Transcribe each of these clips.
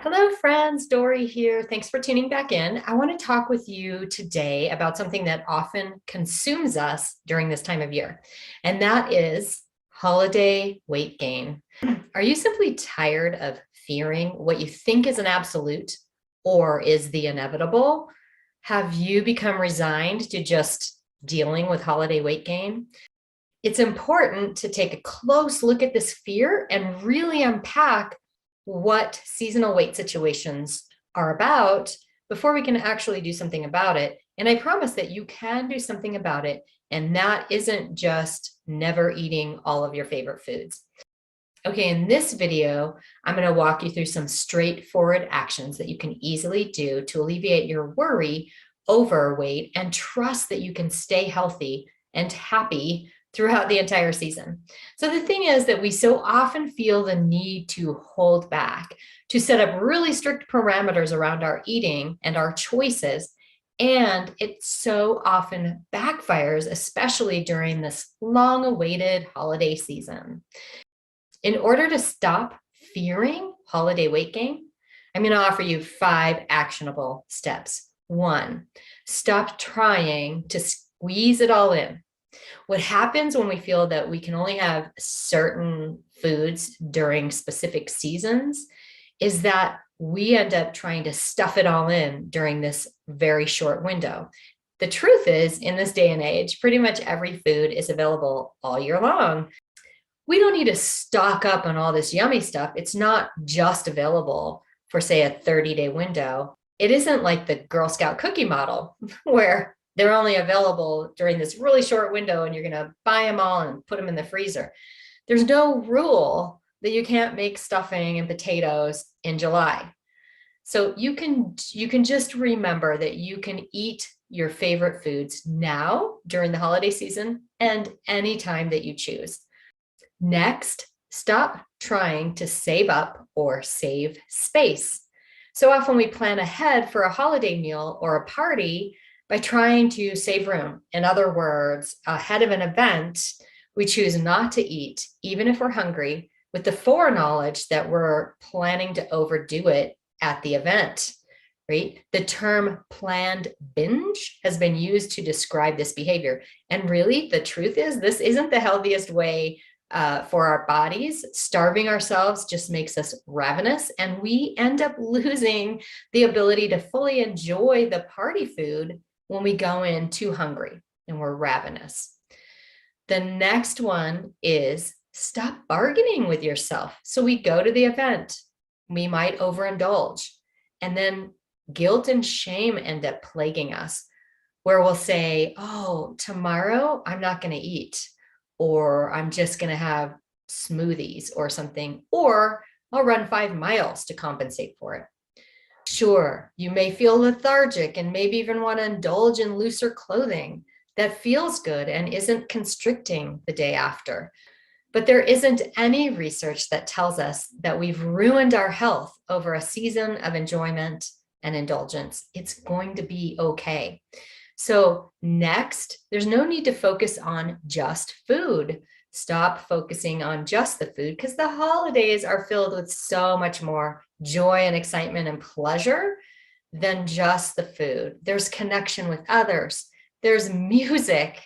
Hello, friends. Dory here. Thanks for tuning back in. I want to talk with you today about something that often consumes us during this time of year, and that is holiday weight gain. Are you simply tired of fearing what you think is an absolute or is the inevitable? Have you become resigned to just dealing with holiday weight gain? It's important to take a close look at this fear and really unpack what seasonal weight situations are about before we can actually do something about it. And I promise that you can do something about it. And that isn't just never eating all of your favorite foods. Okay, in this video, I'm going to walk you through some straightforward actions that you can easily do to alleviate your worry over weight and trust that you can stay healthy and happy throughout the entire season. So the thing is that we so often feel the need to hold back, to set up really strict parameters around our eating and our choices. And it so often backfires, especially during this long-awaited holiday season. In order to stop fearing holiday weight gain, I'm going to offer you 5 actionable steps. 1, stop trying to squeeze it all in. What happens when we feel that we can only have certain foods during specific seasons is that we end up trying to stuff it all in during this very short window. The truth is, in this day and age, pretty much every food is available all year long. We don't need to stock up on all this yummy stuff. It's not just available for, say, a 30-day window. It isn't like the Girl Scout cookie model where they're only available during this really short window and you're going to buy them all and put them in the freezer. There's no rule that you can't make stuffing and potatoes in July. So you can just remember that you can eat your favorite foods now during the holiday season and anytime that you choose. Next, stop trying to save up or save space. So often we plan ahead for a holiday meal or a party by trying to save room. In other words, ahead of an event, we choose not to eat, even if we're hungry, with the foreknowledge that we're planning to overdo it at the event, right? The term planned binge has been used to describe this behavior. And really, the truth is, this isn't the healthiest way for our bodies. Starving ourselves just makes us ravenous, and we end up losing the ability to fully enjoy the party food when we go in too hungry and we're ravenous. The next one is stop bargaining with yourself. So we go to the event, we might overindulge, and then guilt and shame end up plaguing us, where we'll say, oh, tomorrow I'm not going to eat, or I'm just going to have smoothies or something, or I'll run 5 miles to compensate for it. Sure, you may feel lethargic and maybe even want to indulge in looser clothing that feels good and isn't constricting the day after. But there isn't any research that tells us that we've ruined our health over a season of enjoyment and indulgence. It's going to be okay. So next, there's no need to focus on just food. Stop focusing on just the food, because the holidays are filled with so much more joy and excitement and pleasure than just the food. There's connection with others. There's music.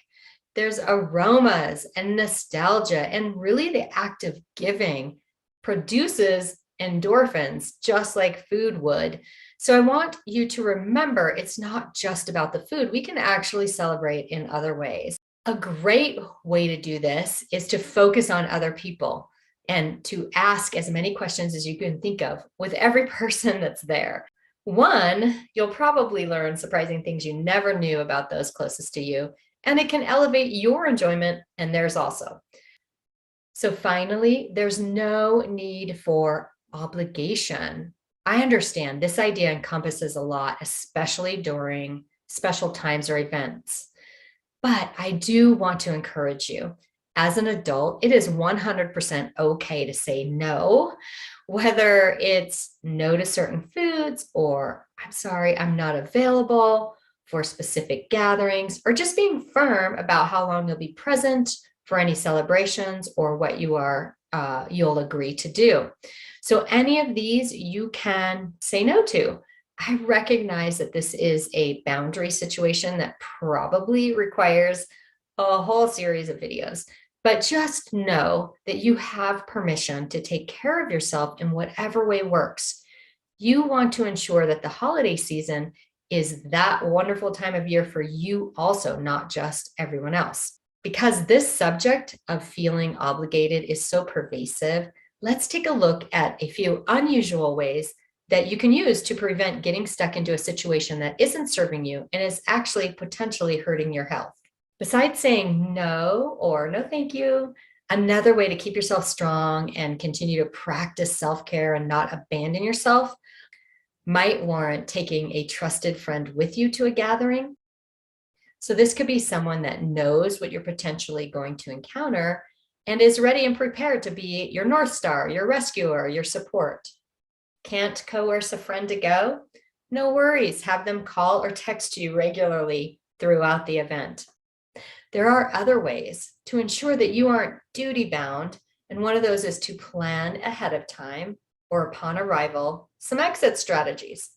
There's aromas and nostalgia. And really, the act of giving produces endorphins, just like food would. So I want you to remember, it's not just about the food. We can actually celebrate in other ways. A great way to do this is to focus on other people and to ask as many questions as you can think of with every person that's there. 1, you'll probably learn surprising things you never knew about those closest to you, and it can elevate your enjoyment and theirs also. So finally, there's no need for obligation. I understand this idea encompasses a lot, especially during special times or events. But I do want to encourage you, as an adult, it is 100% okay to say no, whether it's no to certain foods, or I'm sorry, I'm not available for specific gatherings, or just being firm about how long you'll be present for any celebrations or what you'll agree to do. So any of these you can say no to. I recognize that this is a boundary situation that probably requires a whole series of videos, but just know that you have permission to take care of yourself in whatever way works. You want to ensure that the holiday season is that wonderful time of year for you also, not just everyone else. Because this subject of feeling obligated is so pervasive, let's take a look at a few unusual ways that you can use to prevent getting stuck into a situation that isn't serving you and is actually potentially hurting your health. Besides saying no or no thank you, another way to keep yourself strong and continue to practice self-care and not abandon yourself might warrant taking a trusted friend with you to a gathering. So this could be someone that knows what you're potentially going to encounter and is ready and prepared to be your North Star, your rescuer, your support. Can't coerce a friend to go? No worries, have them call or text you regularly throughout the event. There are other ways to ensure that you aren't duty bound, and one of those is to plan ahead of time or upon arrival some exit strategies.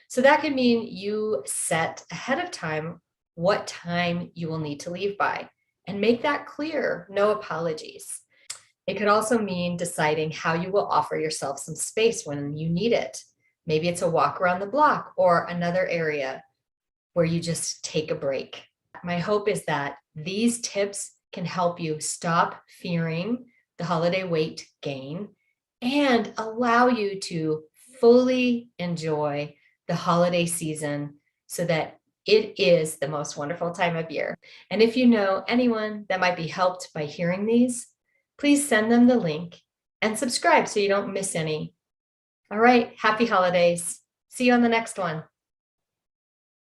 So that could mean you set ahead of time what time you will need to leave by and make that clear, no apologies. It could also mean deciding how you will offer yourself some space when you need it. Maybe it's a walk around the block or another area where you just take a break. My hope is that these tips can help you stop fearing the holiday weight gain and allow you to fully enjoy the holiday season so that it is the most wonderful time of year. And if you know anyone that might be helped by hearing these, please send them the link and subscribe so you don't miss any. All right, happy holidays. See you on the next one.